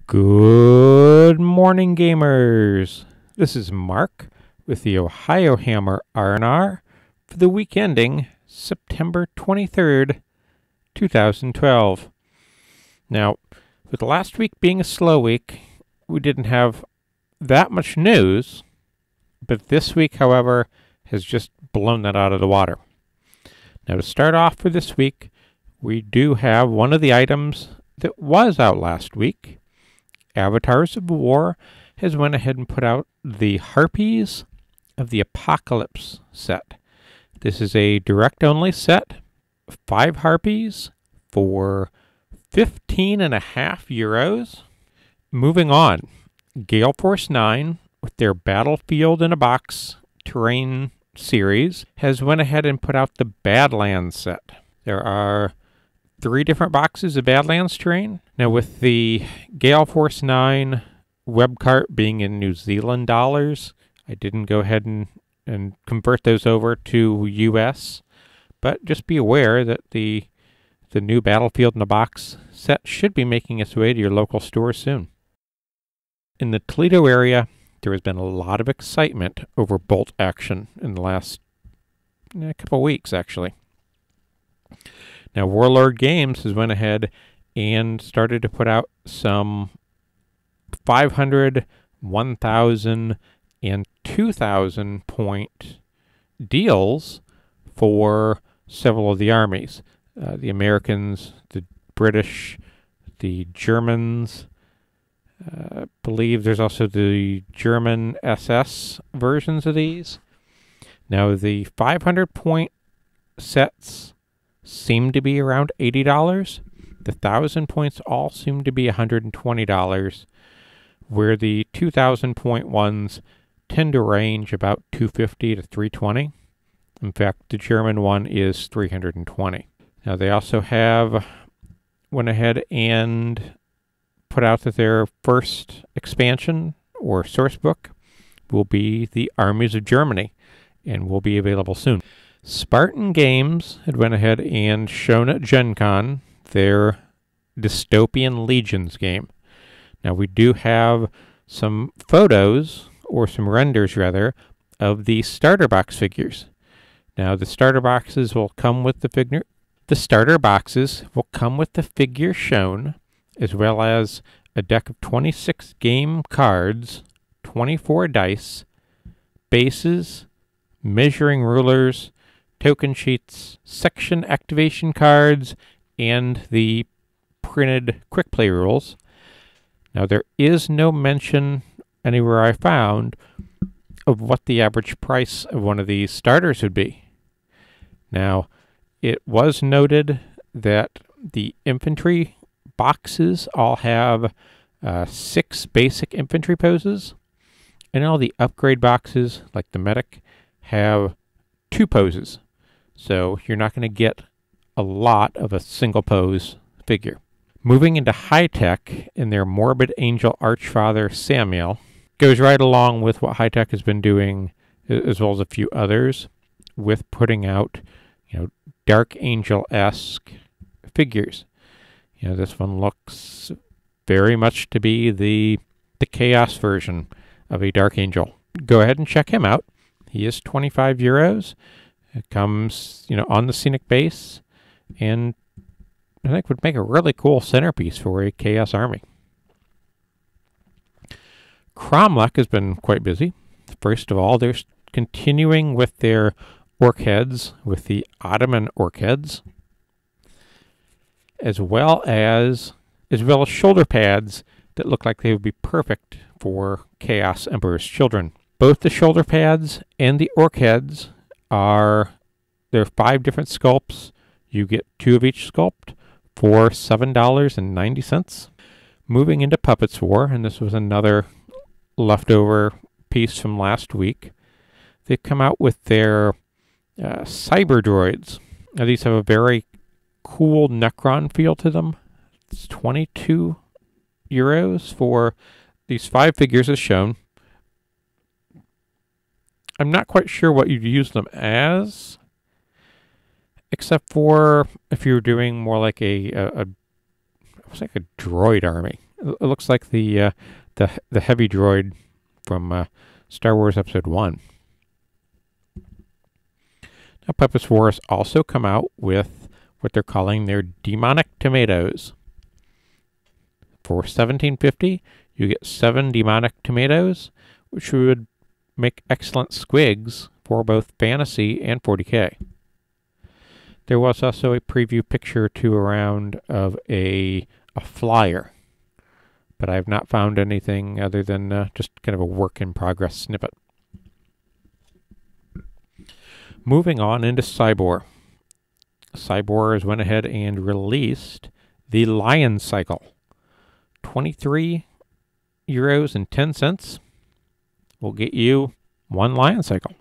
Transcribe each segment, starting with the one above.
Good morning, gamers. This is Mark with the Ohiohammer RNR for the week ending September 23rd, 2012. Now, with last week being a slow week, we didn't have that much news, but this week, however, has just blown that out of the water. Now, to start off for this week, we do have one of the items that was out last week. Avatars of War has went ahead and put out the Harpies of the Apocalypse set. This is a direct-only set, 5 Harpies for €15.50. Moving on, Gale Force 9 with their Battlefield in a Box terrain series has went ahead and put out the Badlands set. There are 3 different boxes of Badlands terrain. Now, with the Gale Force 9 web cart being in New Zealand dollars, I didn't go ahead and convert those over to US, but just be aware that the new Battlefield in a Box set should be making its way to your local store soon. In the Toledo area, there has been a lot of excitement over bolt action in the last couple weeks, actually. Now, Warlord Games has went ahead and started to put out some 500, 1,000, and 2,000 point deals for several of the armies. The Americans, the British, the Germans. I believe there's also the German SS versions of these. Now, the 500 point sets seem to be around $80. The 1,000 points all seem to be $120, where the 2,000 point ones tend to range about $250 to $320. In fact, the German one is $320. Now, they also went ahead and put out that their first expansion or source book will be the Armies of Germany and will be available soon. Spartan Games had went ahead and shown at Gen Con their Dystopian Legions game. Now, we do have some photos, or some renders rather, of the starter box figures. Now, the starter boxes will come with the figure. The starter boxes will come with the figure shown, as well as a deck of 26 game cards, 24 dice, bases, measuring rulers, token sheets, section activation cards, and the printed quick play rules. Now, there is no mention anywhere I found of what the average price of one of these starters would be. Now, it was noted that the infantry boxes all have 6 basic infantry poses, and all the upgrade boxes, like the medic, have 2 poses. So you're not going to get a lot of a single pose figure. Moving into high tech in their Morbid Angel Archfather Samuel goes right along with what high tech has been doing, as well as a few others, with putting out, Dark Angel-esque figures. This one looks very much to be the Chaos version of a Dark Angel. Go ahead and check him out. He is €25. It comes, on the scenic base, and I think would make a really cool centerpiece for a Chaos army. Cromlech has been quite busy. First of all, they're continuing with their orc heads, with the Ottoman orc heads, as well as shoulder pads that look like they would be perfect for Chaos Emperor's children. Both the shoulder pads and the orc heads there are 5 different sculpts. You get 2 of each sculpt for $7.90. Moving into Puppets War, and this was another leftover piece from last week. They've come out with their cyber droids. Now, these have a very cool Necron feel to them. It's €22 for these 5 figures as shown. I'm not quite sure what you'd use them as, except for if you're doing more like a droid army. It looks like the heavy droid from Star Wars Episode 1. Now, Puppets Wars also come out with what they're calling their demonic tomatoes. For $17.50, you get 7 demonic tomatoes, which would make excellent squigs for both Fantasy and 40K. There was also a preview picture or two around of a flyer, but I have not found anything other than just kind of a work-in-progress snippet. Moving on into Cybor. Cybor has went ahead and released the Lion Cycle. €23.10 will get you 1 Lion Cycle.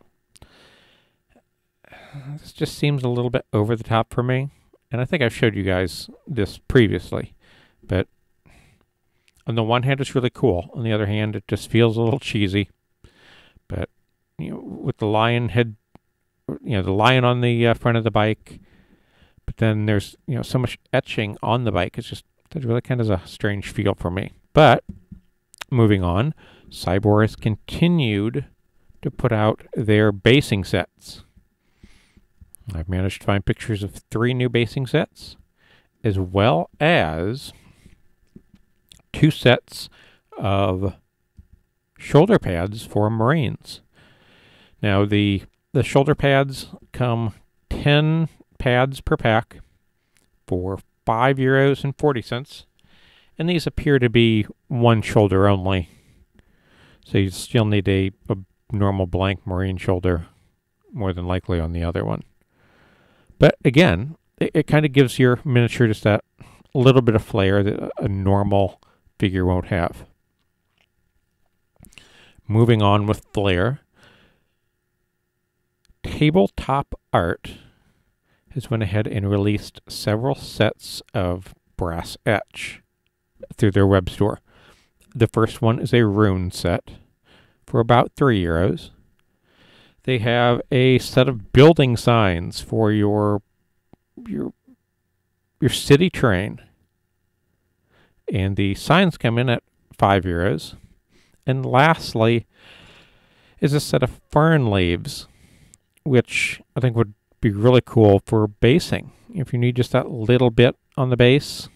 This just seems a little bit over the top for me, and I think I've showed you guys this previously, but on the one hand it's really cool, on the other hand it just feels a little cheesy. But with the lion head, the lion on the front of the bike, but then there's so much etching on the bike. It's really kind of a strange feel for me. But moving on, Cybor has continued to put out their basing sets. I've managed to find pictures of 3 new basing sets, as well as 2 sets of shoulder pads for Marines. Now, the shoulder pads come 10 pads per pack for €5.40, and these appear to be one shoulder only. So you still need a normal blank Marine shoulder, more than likely on the other one. But again, it kind of gives your miniature just that little bit of flair that a normal figure won't have. Moving on with flair, Tabletop Art has went ahead and released several sets of brass etch through their web store. The first one is a rune set for about €3. They have a set of building signs for your city terrain, and the signs come in at €5. And lastly is a set of fern leaves, which I think would be really cool for basing. If you need just that little bit on the base,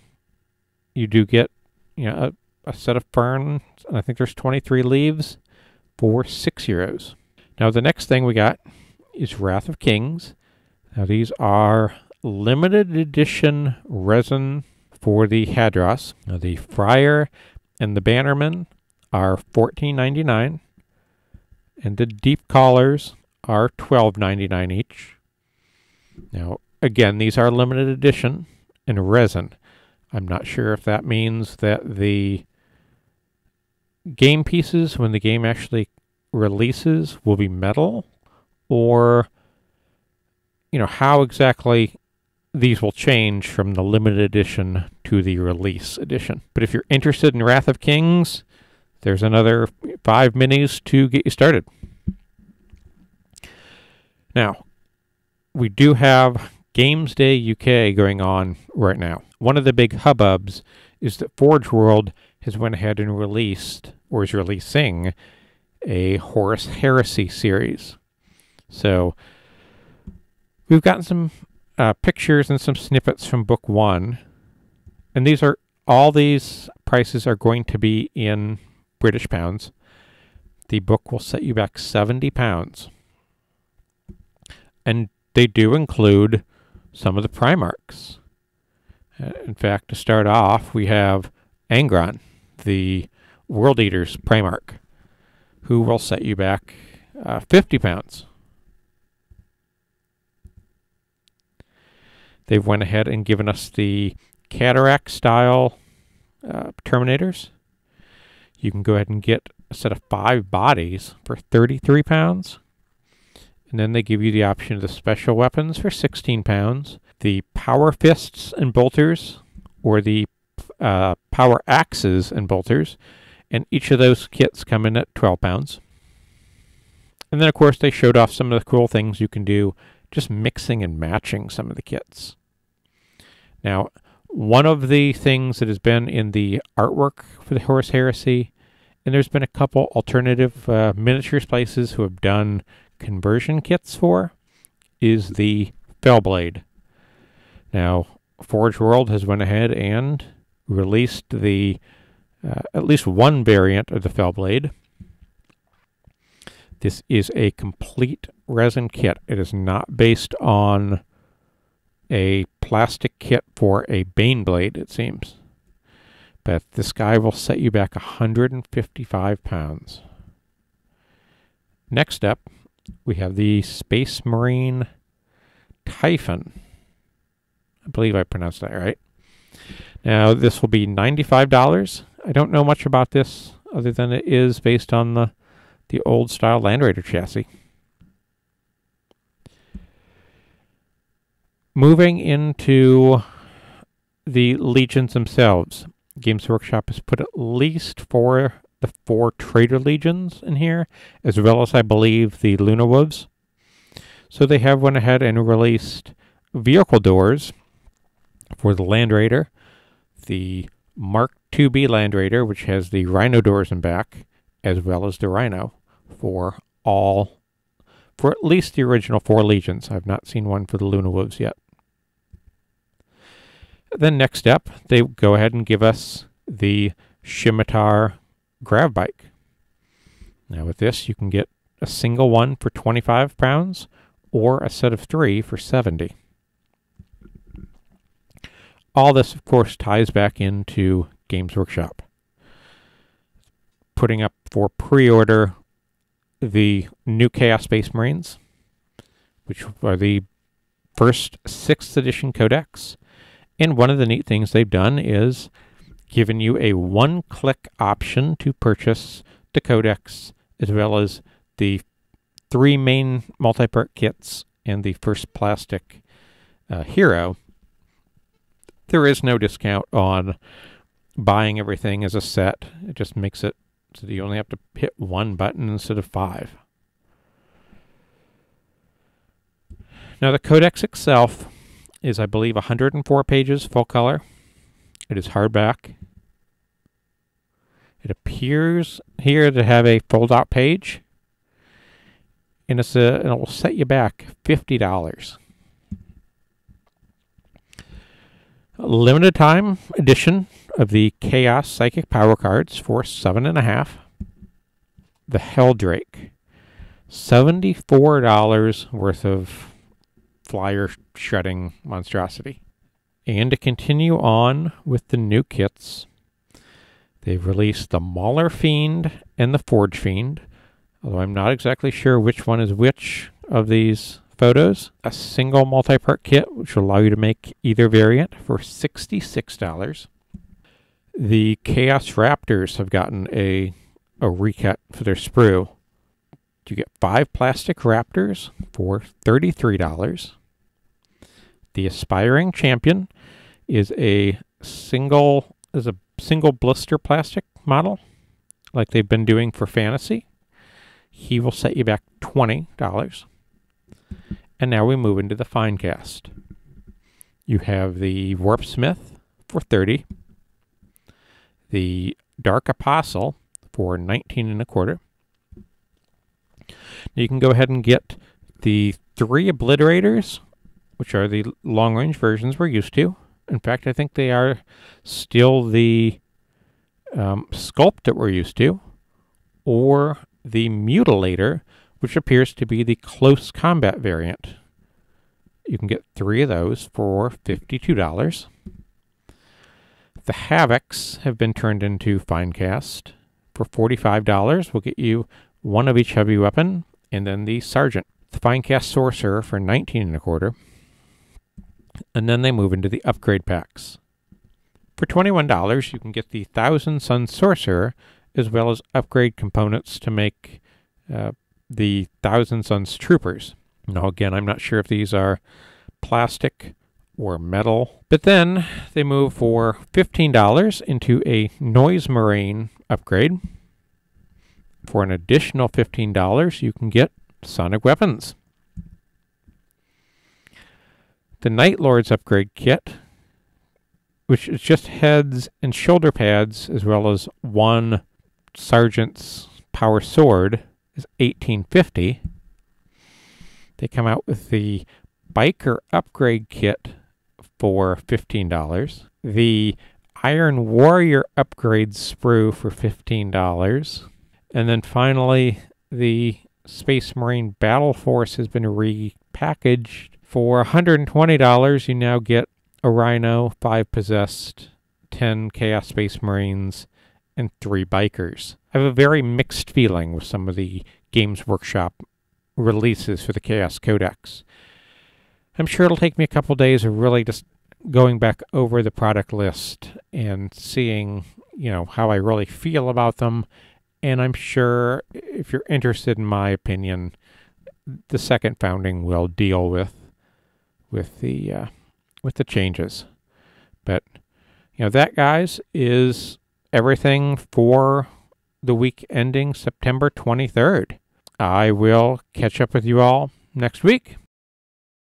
you do get a set of fern, and I think there's 23 leaves for €6. Now the next thing we got is Wrath of Kings. Now these are limited edition resin for the Hadros. Now the Friar and the Bannerman are $14.99, and the Deep Collars are $12.99 each. Now again, these are limited edition in resin. I'm not sure if that means that the game pieces, when the game actually releases, will be metal, or how exactly these will change from the limited edition to the release edition. But if you're interested in Wrath of Kings, there's another 5 minis to get you started. Now, we do have Games Day UK going on right now. One of the big hubbubs is that Forgeworld has went ahead and released, or is releasing, a Horus Heresy series. So we've gotten some pictures and some snippets from book 1, and all these prices are going to be in British pounds. The book will set you back £70, and they do include some of the Primarchs. In fact, to start off, we have Angron, the World Eater's Primarch, who will set you back £50. They've went ahead and given us the Cataract style Terminators. You can go ahead and get a set of 5 bodies for £33. And then they give you the option of the special weapons for £16, the power fists and bolters, or the power axes and bolters, and each of those kits come in at £12. And then, of course, they showed off some of the cool things you can do just mixing and matching some of the kits. Now, one of the things that has been in the artwork for the Horus Heresy, and there's been a couple alternative miniatures places who have done conversion kits for, is the Fellblade. Now, Forgeworld has went ahead and released the at least one variant of the Fellblade. This is a complete resin kit. It is not based on a plastic kit for a Baneblade, it seems. But this guy will set you back 155 pounds. Next up, we have the Space Marine Typhon. I believe I pronounced that right. Now, this will be $95. I don't know much about this other than it is based on the old style Land Raider chassis. Moving into the Legions themselves, Games Workshop has put at least the 4 Traitor Legions in here, as well as I believe the Luna Wolves. So they have went ahead and released vehicle doors for the Land Raider, the Mark IIB Land Raider, which has the Rhino doors in back, as well as the Rhino for at least the original 4 Legions. I've not seen one for the Luna Wolves yet. Then next up, they go ahead and give us the Scimitar Grav Bike. Now with this, you can get a single one for 25 pounds or a set of 3 for 70. All this, of course, ties back into Games Workshop. Putting up for pre-order the new Chaos Space Marines, which are the first 6th edition codex. And one of the neat things they've done is given you a one-click option to purchase the codex, as well as the 3 main multi-part kits and the first plastic hero. There is no discount on buying everything as a set. It just makes it so that you only have to hit 1 button instead of 5. Now the codex itself is, I believe, 104 pages full color. It is hardback. It appears here to have a fold-out page, and it will set you back $50. A limited time edition of the Chaos Psychic Power Cards for $7.50. The Helldrake, $74 worth of flyer shredding monstrosity. And to continue on with the new kits, they've released the Mauler Fiend and the Forge Fiend, although I'm not exactly sure which one is which of these photos. A single multi-part kit, which will allow you to make either variant for $66. The Chaos Raptors have gotten a recut for their sprue. You get 5 plastic Raptors for $33. The Aspiring Champion is a single blister plastic model, like they've been doing for Fantasy. He will set you back $20. And now we move into the fine cast. You have the Warpsmith for $30. The Dark Apostle for $19.25. You can go ahead and get the 3 Obliterators, which are the long-range versions we're used to. In fact, I think they are still the sculpt that we're used to, or the Mutilator, which appears to be the close combat variant. You can get 3 of those for $52. The Havocs have been turned into fine cast for $45. We'll get you 1 of each heavy weapon, and then the Sergeant. The fine cast Sorcerer for $19.25. And then they move into the upgrade packs. For $21, you can get the Thousand Sun Sorcerer, as well as upgrade components to make the Thousand Suns Troopers. Now again, I'm not sure if these are plastic or metal, but then they move for $15 into a Noise Marine upgrade. For an additional $15, you can get Sonic Weapons. The Night Lords upgrade kit, which is just heads and shoulder pads, as well as one Sergeant's Power Sword, is $18.50. They come out with the Biker Upgrade Kit for $15. The Iron Warrior Upgrade Sprue for $15. And then finally, the Space Marine Battle Force has been repackaged for $120. You now get a Rhino, 5 Possessed, 10 Chaos Space Marines, and 3 Bikers. I have a very mixed feeling with some of the Games Workshop releases for the Chaos Codex. I'm sure it'll take me a couple days of really just going back over the product list and seeing, how I really feel about them. And I'm sure if you're interested in my opinion, the second founding will deal with the changes. But that, guys, is everything for the week ending September 23rd. I will catch up with you all next week.